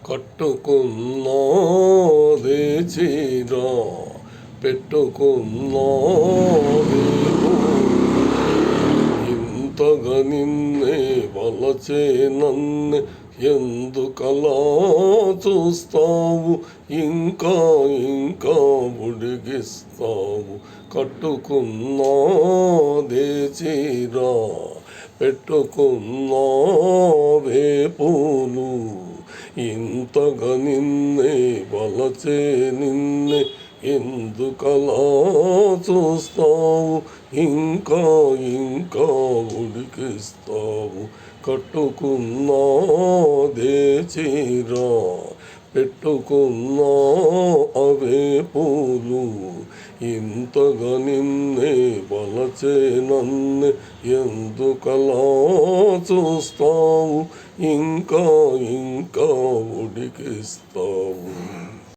కట్టుకున్నదే చీర పెట్టుకున్నదే ఇంతగా నిన్నే వలచే నన్ను ఎందుకలా చూస్తావు ఇంకా ఇంకా ఉడిగిస్తావు కట్టుకున్నదే చీర పెట్టుకున్నవే పూలు ఇంతగా నిన్నే వలచే నిన్నే ఎందుకలా చూస్తావు ఇంకా ఇంకా ఉడికిస్తావు కట్టుకున్నదే చీర పెట్టుకున్న అవే పూలు ఇంతగా నిన్నే వలచే నన్ను ఎందుకలా చూస్తావు ఇంకా ఇంకా ఉడికిస్తావు.